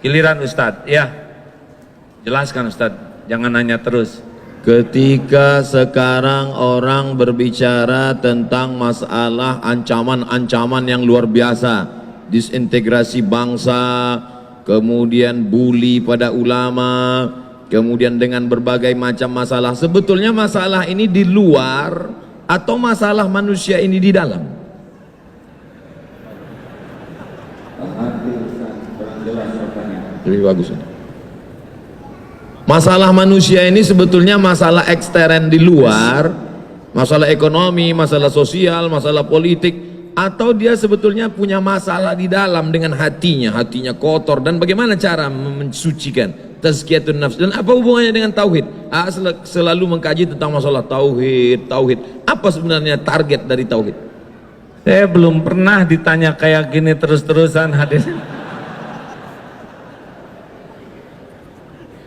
Giliran Ustadz, ya. Jelaskan Ustadz, jangan nanya terus. Ketika sekarang orang berbicara tentang masalah ancaman-ancaman yang luar biasa, disintegrasi bangsa, kemudian bully pada ulama, kemudian dengan berbagai macam masalah, sebetulnya masalah ini di luar atau masalah manusia ini di dalam? Lebih bagus. Masalah manusia ini sebetulnya masalah ekstern di luar, masalah ekonomi, masalah sosial, masalah politik, atau dia sebetulnya punya masalah di dalam dengan hatinya kotor, dan bagaimana cara mensucikan tazkiyatun nafs, dan apa hubungannya dengan tauhid? Selalu mengkaji tentang masalah tauhid. Apa sebenarnya target dari tauhid? Saya belum pernah ditanya kayak gini terus-terusan hadir.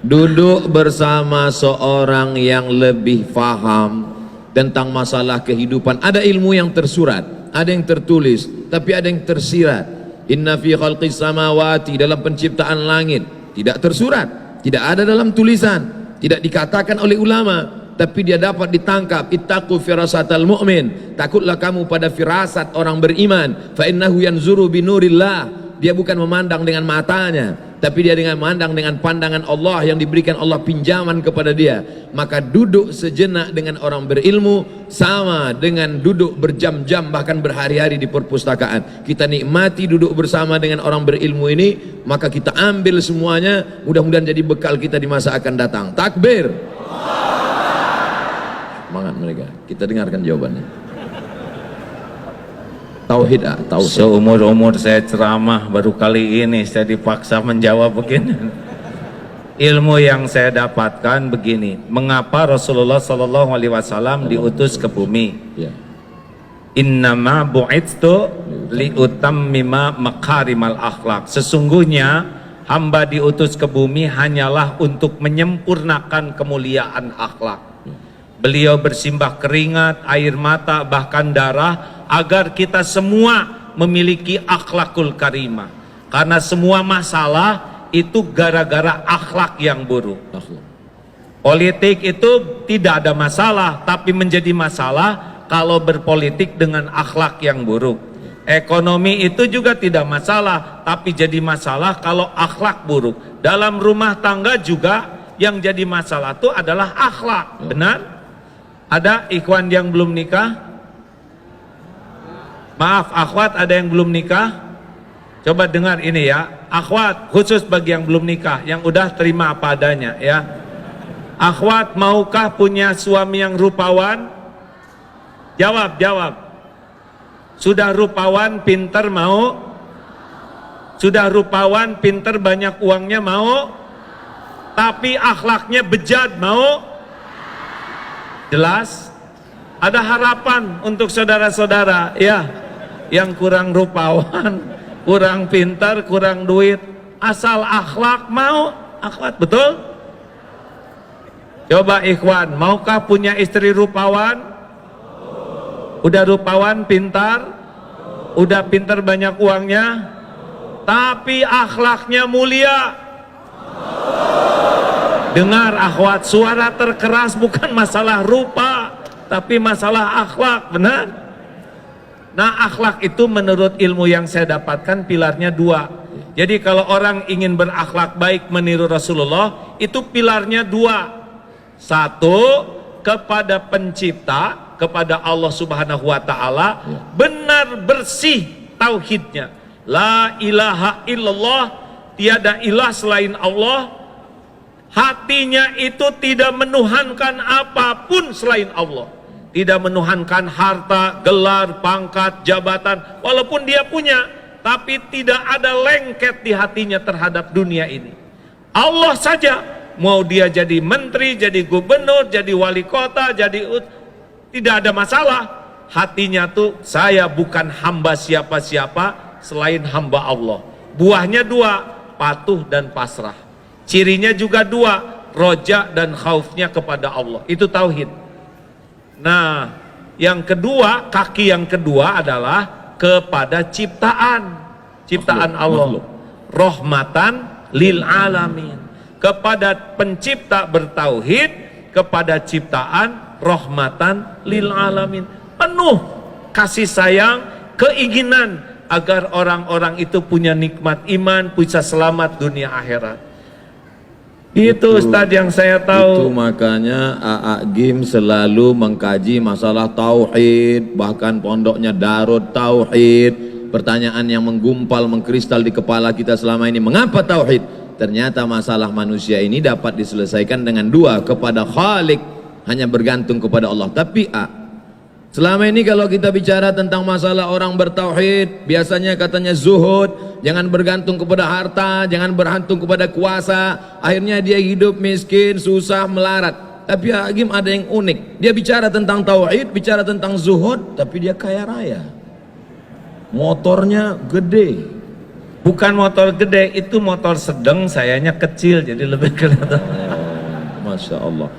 Duduk bersama seorang yang lebih paham tentang masalah kehidupan. Ada ilmu yang tersurat, ada yang tertulis, tapi ada yang tersirat. Inna fi khalqis samawati, dalam penciptaan langit, tidak tersurat, tidak ada dalam tulisan, tidak dikatakan oleh ulama, tapi dia dapat ditangkap. Ittaqu firasatal mu'min, takutlah kamu pada firasat orang beriman. Fa innahu yanzuru binurillah, dia bukan memandang dengan matanya, tapi dia dengan memandang dengan pandangan Allah yang diberikan Allah pinjaman kepada dia. Maka duduk sejenak dengan orang berilmu sama dengan duduk berjam-jam bahkan berhari-hari di perpustakaan. Kita nikmati duduk bersama dengan orang berilmu ini, maka kita ambil semuanya, mudah-mudahan jadi bekal kita di masa akan datang. Takbir. Semangat mereka. Kita dengarkan jawabannya. Tauhid, tauhid. Seumur-umur saya ceramah, baru kali ini saya dipaksa menjawab begini. Ilmu yang saya dapatkan begini, mengapa Rasulullah SAW diutus ke bumi? Innama bu'itstu liutammima makarimal akhlak. Sesungguhnya hamba diutus ke bumi hanyalah untuk menyempurnakan kemuliaan akhlak. Beliau bersimbah keringat, air mata, bahkan darah, agar kita semua memiliki akhlakul karimah. Karena semua masalah itu gara-gara akhlak yang buruk. Politik itu tidak ada masalah, tapi menjadi masalah kalau berpolitik dengan akhlak yang buruk. Ekonomi itu juga tidak masalah, tapi jadi masalah kalau akhlak buruk. Dalam rumah tangga juga yang jadi masalah itu adalah akhlak. Benar? Ada ikhwan yang belum nikah? Maaf, akhwat ada yang belum nikah? Coba dengar ini ya, akhwat khusus bagi yang belum nikah, yang udah terima apa adanya ya. Akhwat, maukah punya suami yang rupawan? Jawab, jawab. Sudah rupawan, pinter, mau? Sudah rupawan, pinter, banyak uangnya, mau? Tapi akhlaknya bejat, mau? Jelas? Ada harapan untuk saudara-saudara ya, yang kurang rupawan, kurang pintar, kurang duit, asal akhlak mau. Akhwat, betul? Coba ikhwan, maukah punya istri rupawan? Udah rupawan, pintar, udah pintar, banyak uangnya, tapi akhlaknya mulia. Dengar akhwat, suara terkeras bukan masalah rupa, tapi masalah akhlak. Benar? Nah, akhlak itu menurut ilmu yang saya dapatkan pilarnya dua. Jadi kalau orang ingin berakhlak baik meniru Rasulullah, itu pilarnya dua. Satu, kepada pencipta, kepada Allah Subhanahu wa ta'ala, benar bersih tauhidnya. La ilaha illallah, tiada ilah selain Allah. Hatinya itu tidak menuhankan apapun selain Allah. Tidak menuhankan harta, gelar, pangkat, jabatan, walaupun dia punya, tapi tidak ada lengket di hatinya terhadap dunia ini. Allah saja, mau dia jadi menteri, jadi gubernur, jadi wali kota, tidak ada masalah. Hatinya tuh, saya bukan hamba siapa-siapa selain hamba Allah. Buahnya dua, patuh dan pasrah. Cirinya juga dua, roja dan khaufnya kepada Allah. Itu tauhid. Nah, yang kedua, kaki yang kedua adalah kepada ciptaan Allah. Rahmatan lil alamin. Kepada pencipta bertauhid, kepada ciptaan rahmatan lil alamin. Penuh kasih sayang, keinginan agar orang-orang itu punya nikmat iman, bisa selamat dunia akhirat. Itu Ustadz yang saya tahu. Itu makanya AA Gim selalu mengkaji masalah tauhid, bahkan pondoknya Darut Tauhid. Pertanyaan yang menggumpal, mengkristal di kepala kita selama ini, mengapa tauhid? Ternyata masalah manusia ini dapat diselesaikan dengan dua, kepada Khalik, hanya bergantung kepada Allah. Tapi selama ini kalau kita bicara tentang masalah orang bertauhid, biasanya katanya zuhud, jangan bergantung kepada harta, jangan bergantung kepada kuasa, akhirnya dia hidup miskin, susah, melarat. Tapi Agim ada yang unik, dia bicara tentang tauhid, bicara tentang zuhud, tapi dia kaya raya, motornya gede. Bukan motor gede, itu motor sedang, sayanya kecil, jadi lebih kelihatan. Masya Allah.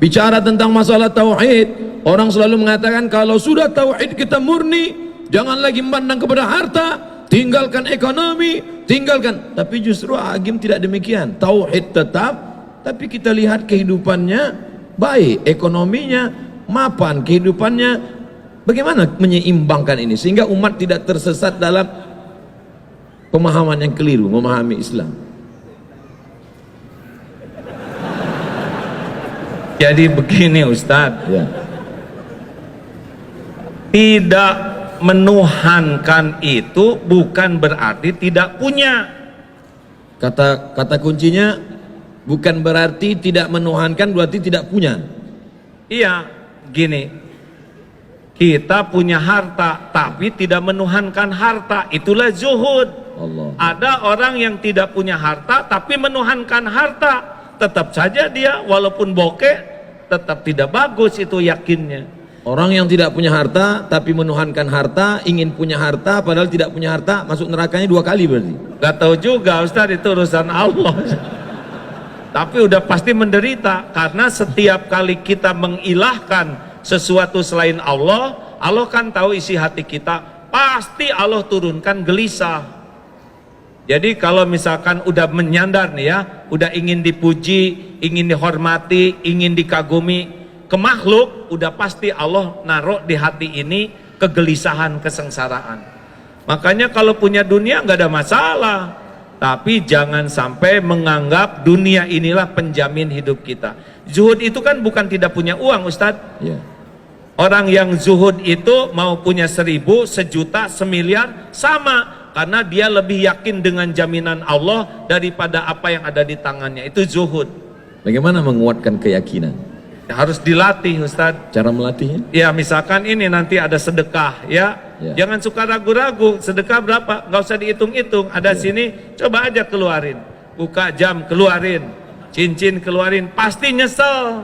Bicara tentang masalah tauhid, orang selalu mengatakan kalau sudah tauhid kita murni, jangan lagi memandang kepada harta, tinggalkan ekonomi, tinggalkan. Tapi justru Agim tidak demikian. Tauhid tetap, tapi kita lihat kehidupannya baik, ekonominya mapan, kehidupannya bagaimana menyeimbangkan ini sehingga umat tidak tersesat dalam pemahaman yang keliru, memahami Islam. Jadi begini Ustadz, Ya. tidak menuhankan itu bukan berarti tidak punya. Kata kuncinya bukan berarti tidak menuhankan, berarti tidak punya. Iya, gini, kita punya harta tapi tidak menuhankan harta, itulah zuhud. Allah. Ada orang yang tidak punya harta tapi menuhankan harta, tetap saja dia walaupun bokeh tetap tidak bagus, itu yakinnya. Orang yang tidak punya harta tapi menuhankan harta, ingin punya harta padahal tidak punya harta, masuk nerakanya 2 kali berarti. Gak tahu juga Ustaz, itu urusan Allah. Tapi udah pasti menderita, karena setiap kali kita mengilahkan sesuatu selain Allah, Allah kan tahu isi hati kita, pasti Allah turunkan gelisah. Jadi kalau misalkan udah menyandar nih ya, udah ingin dipuji, ingin dihormati, ingin dikagumi ke makhluk, udah pasti Allah naruh di hati ini kegelisahan, kesengsaraan. Makanya kalau punya dunia nggak ada masalah, tapi jangan sampai menganggap dunia inilah penjamin hidup kita. Zuhud itu kan bukan tidak punya uang Ustadz. Ya. Orang yang zuhud itu mau punya 1000, sejuta, semiliar, sama. Karena dia lebih yakin dengan jaminan Allah daripada apa yang ada di tangannya. Itu zuhud. Bagaimana menguatkan keyakinan? Harus dilatih Ustadz. Cara melatihnya? Ya misalkan ini nanti ada sedekah ya, jangan suka ragu-ragu, sedekah berapa, nggak usah dihitung-hitung, ada sini, coba aja keluarin, buka jam keluarin, cincin keluarin, pasti nyesel.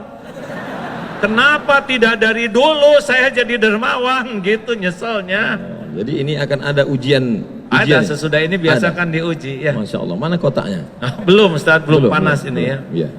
Kenapa tidak dari dulu saya jadi dermawan gitu, nyeselnya. Jadi ini akan ada ujian. Ada sesudah ini biasakan diuji ya. Masya Allah, mana kotaknya? Belum Ustadz, belum panas ini ya. Ya.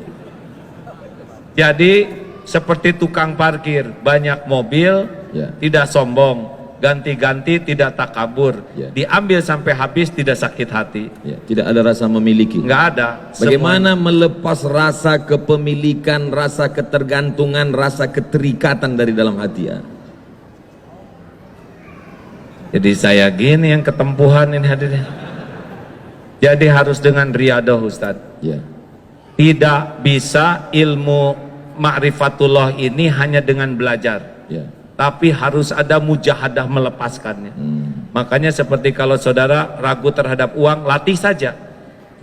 Jadi seperti tukang parkir, banyak mobil, tidak sombong, ganti-ganti, tidak takabur, diambil sampai habis, tidak sakit hati. Ya, tidak ada rasa memiliki. Nggak ada. Bagaimana melepas rasa kepemilikan, rasa ketergantungan, rasa keterikatan dari dalam hati ya? Jadi saya gini yang ketempuhan ini hadirin. Jadi harus dengan riadah Ustadz. Ya. Tidak bisa ilmu ma'rifatullah ini hanya dengan belajar. Ya. Tapi harus ada mujahadah melepaskannya. Makanya seperti kalau saudara ragu terhadap uang, latih saja.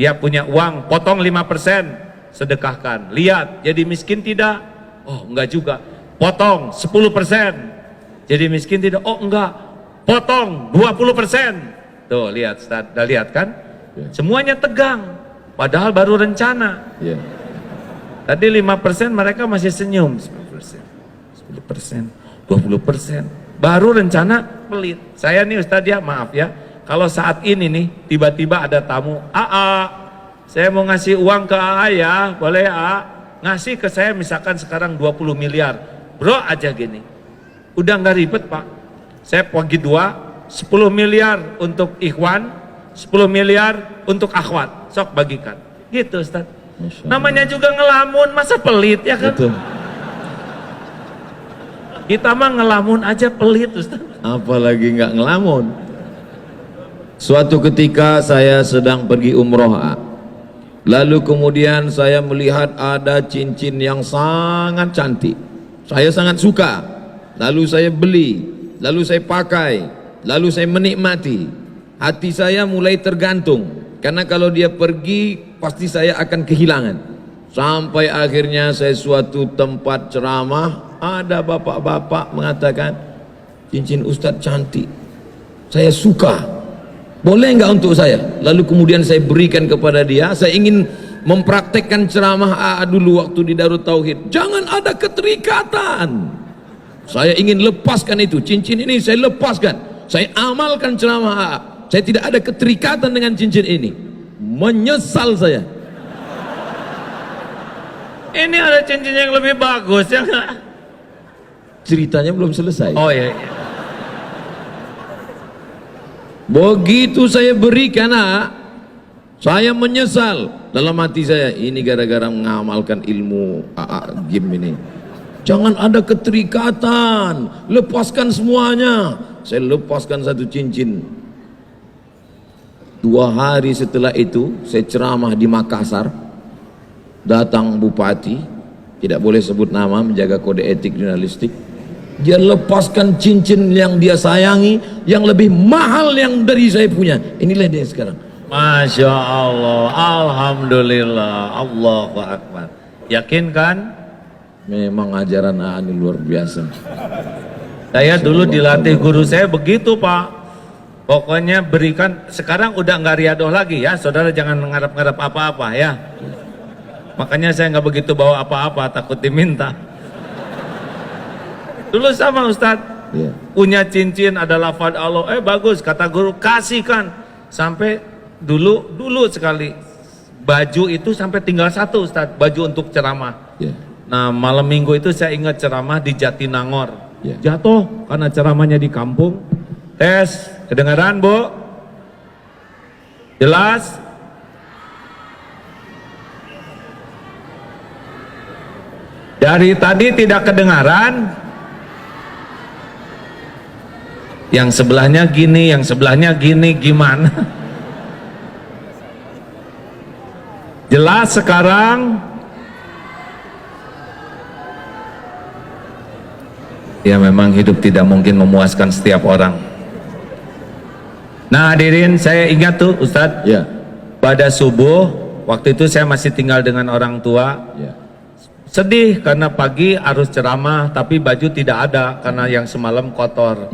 Dia punya uang, potong 5%, sedekahkan. Lihat, jadi miskin tidak? Oh enggak juga. Potong 10%, jadi miskin tidak? Oh enggak. Potong 20%. Tuh lihat Ustaz, udah lihat kan? Semuanya tegang, padahal baru rencana. Tadi 5% mereka masih senyum, 10%, 20%, baru rencana pelit. Saya nih Ustaz ya, maaf ya, kalau saat ini nih tiba-tiba ada tamu, saya mau ngasih uang ke ya, boleh ngasih ke saya misalkan sekarang 20 miliar, bro aja gini, udah nggak ribet Pak. Saya bagi 2, 10 miliar untuk ikhwan, 10 miliar untuk akhwat, sok bagikan. Gitu Ustaz. Masya Allah. Namanya juga ngelamun, masa pelit ya kan? Betul. Kita mah ngelamun aja pelit Ustaz. Apalagi nggak ngelamun. Suatu ketika saya sedang pergi umroh, lalu kemudian saya melihat ada cincin yang sangat cantik. Saya sangat suka. Lalu saya beli, lalu saya pakai, lalu saya menikmati. Hati saya mulai tergantung, karena kalau dia pergi pasti saya akan kehilangan. Sampai akhirnya saya suatu tempat ceramah, ada bapak-bapak mengatakan, cincin Ustadz cantik, saya suka, boleh nggak untuk saya? Lalu kemudian saya berikan kepada dia. Saya ingin mempraktekkan ceramah dulu waktu di Darut Tauhid. Jangan ada keterikatan. Saya ingin lepaskan itu, cincin ini saya lepaskan. Saya amalkan ceramah saya tidak ada keterikatan dengan cincin ini. Menyesal saya. Ini ada cincin yang lebih bagus ya nggak? Ceritanya belum selesai. Oh iya. Begitu saya berikan, saya menyesal dalam hati saya. Ini gara-gara mengamalkan ilmu game ini. Jangan ada keterikatan, lepaskan semuanya. Saya lepaskan satu cincin. 2 hari setelah itu saya ceramah di Makassar. Datang bupati, tidak boleh sebut nama, menjaga kode etik jurnalistik. Dia lepaskan cincin yang dia sayangi, yang lebih mahal yang dari saya punya. Inilah dia sekarang. Masya Allah, Alhamdulillah, Allahu Akbar. Yakin kan? Memang ajaran ini luar biasa. Saya dulu dilatih guru saya begitu Pak. Pokoknya berikan, sekarang udah nggak riadoh lagi ya, saudara jangan ngarep-ngarep apa-apa ya. Makanya saya nggak begitu bawa apa-apa, takut diminta. Dulu sama Ustadz, punya cincin ada lafaz Allah, bagus kata guru, kasihkan. Sampai dulu sekali baju itu sampai tinggal 1 Ustadz, baju untuk ceramah. Nah malam minggu itu saya ingat ceramah di Jatinangor, jatuh karena ceramahnya di kampung. Tes, kedengaran Bu? Jelas? Dari tadi tidak kedengaran. Yang sebelahnya gini, yang sebelahnya gini, gimana? Jelas sekarang? Ya memang hidup tidak mungkin memuaskan setiap orang. Nah hadirin, saya ingat tuh Ustadz, pada subuh, waktu itu saya masih tinggal dengan orang tua. Sedih karena pagi harus ceramah, tapi baju tidak ada karena yang semalam kotor.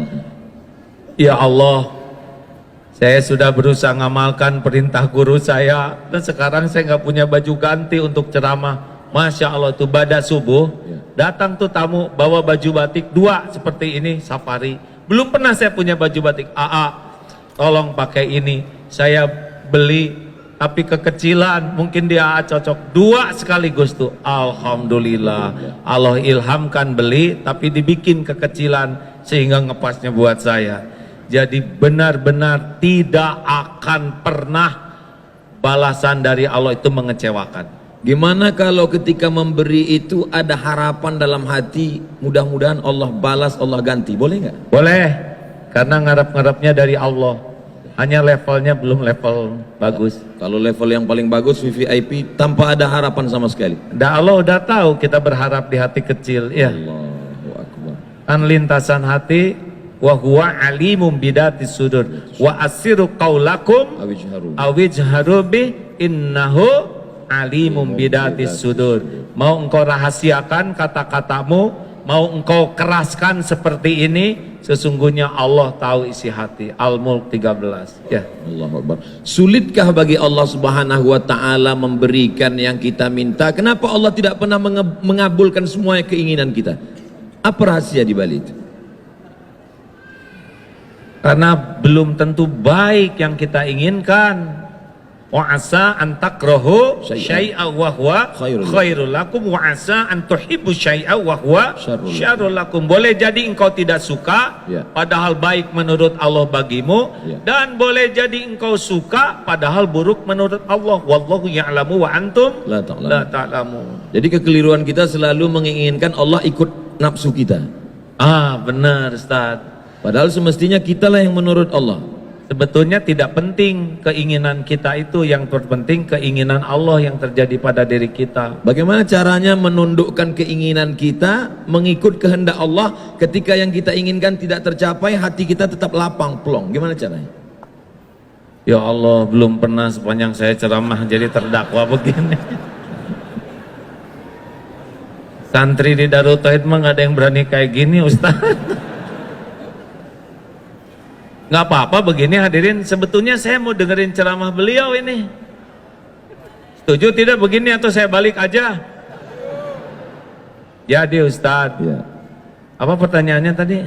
Ya Allah, saya sudah berusaha ngamalkan perintah guru saya, dan sekarang saya nggak punya baju ganti untuk ceramah. Masya Allah, tuh pada subuh datang tuh tamu bawa baju batik 2 seperti ini, safari. Belum pernah saya punya baju batik. Tolong pakai ini, saya beli tapi kekecilan, mungkin dia cocok 2 sekaligus tuh. Alhamdulillah, Allah ilhamkan beli tapi dibikin kekecilan sehingga ngepasnya buat saya. Jadi benar-benar tidak akan pernah balasan dari Allah itu mengecewakan. Gimana kalau ketika memberi itu ada harapan dalam hati, mudah-mudahan Allah balas, Allah ganti, boleh nggak? Boleh, karena ngarep-ngarepnya dari Allah. Hanya levelnya belum level bagus. Kalau level yang paling bagus VVIP tanpa ada harapan sama sekali. Allah udah tahu kita berharap di hati kecil, ya. Allahu Akbar. Kan lintasan hati, wa huwa alimum bidatis sudur, wa asiru qaulakum awijharu bi innahu alimum bidatis sudur. Mau engkau rahasiakan kata-katamu, mau engkau keraskan seperti ini, sesungguhnya Allah tahu isi hati. Al-Mulk 13. Ya. Allahu Akbar. Sulitkah bagi Allah Subhanahu wa taala memberikan yang kita minta? Kenapa Allah tidak pernah mengabulkan semua keinginan kita? Apa rahasia di balik itu? Karena belum tentu baik yang kita inginkan. Wa asa an takrahu Syai'an. syai'an wa huwa Khairul khairul lakum wa asa an tuhibbu syai'an wa huwa Syarrul syarrul lakum. Boleh jadi engkau tidak suka Ya. padahal baik menurut Allah bagimu, Ya. dan boleh jadi engkau suka padahal buruk menurut Allah. Wallahu ya'lamu wa antum La ta'lamun. la ta'lamun. Jadi kekeliruan kita selalu menginginkan Allah ikut nafsu kita. Ah, benar Ustaz. Padahal semestinya kitalah yang menurut Allah. Sebetulnya tidak penting keinginan kita itu, yang terpenting keinginan Allah yang terjadi pada diri kita. Bagaimana caranya menundukkan keinginan kita mengikut kehendak Allah ketika yang kita inginkan tidak tercapai, hati kita tetap lapang plong. Gimana caranya? Ya Allah, belum pernah sepanjang saya ceramah jadi terdakwa begini. Santri di Darul Tauhid mah nggak ada yang berani kayak gini, Ustaz. Nggak apa-apa begini hadirin, sebetulnya saya mau dengerin ceramah beliau ini. Setuju tidak begini atau saya balik aja? Jadi Ustaz, Ya. apa pertanyaannya tadi?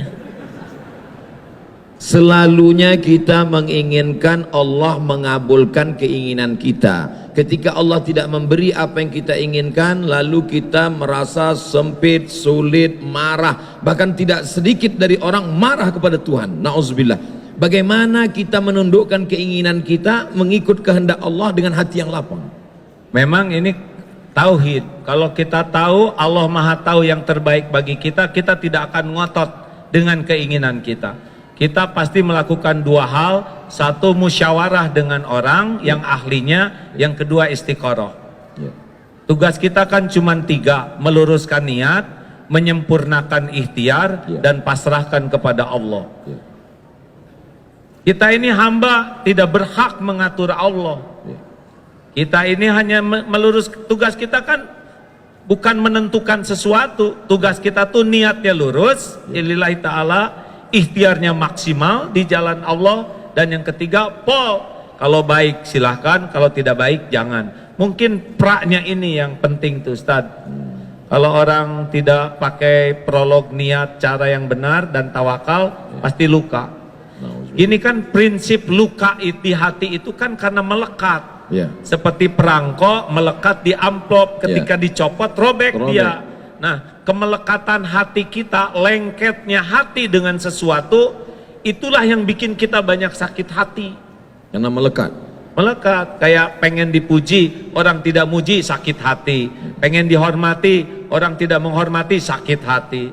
Selalunya kita menginginkan Allah mengabulkan keinginan kita. Ketika Allah tidak memberi apa yang kita inginkan, lalu kita merasa sempit, sulit, marah. Bahkan tidak sedikit dari orang marah kepada Tuhan. Na'udzubillah. Bagaimana kita menundukkan keinginan kita mengikut kehendak Allah dengan hati yang lapang? Memang ini tauhid. Kalau kita tahu Allah Maha tahu yang terbaik bagi kita, kita tidak akan ngotot dengan keinginan kita. Kita pasti melakukan dua hal. Satu, musyawarah dengan orang yang ahlinya. Yang kedua, istiqoroh. Ya. Tugas kita kan cuma 3. Meluruskan niat, menyempurnakan ikhtiar, Ya. dan pasrahkan kepada Allah. Ya. Kita ini hamba, tidak berhak mengatur Allah. Ya. Kita ini hanya melurus. Tugas kita kan bukan menentukan sesuatu. Tugas kita tuh niatnya lurus, lillahi ta'ala, ikhtiarnya maksimal di jalan Allah. Dan yang ketiga, pol, kalau baik silahkan, kalau tidak baik jangan. Mungkin praknya ini yang penting tuh Ustaz. Kalau orang tidak pakai prolog niat cara yang benar dan tawakal, pasti luka. Ini kan prinsip luka di hati itu kan karena melekat. Ya. Seperti perangko melekat di amplop, ketika dicopot robek dia. Nah, kemelekatan hati kita, lengketnya hati dengan sesuatu, itulah yang bikin kita banyak sakit hati. Karena melekat. Melekat, kayak pengen dipuji, orang tidak muji, sakit hati. Pengen dihormati, orang tidak menghormati, sakit hati.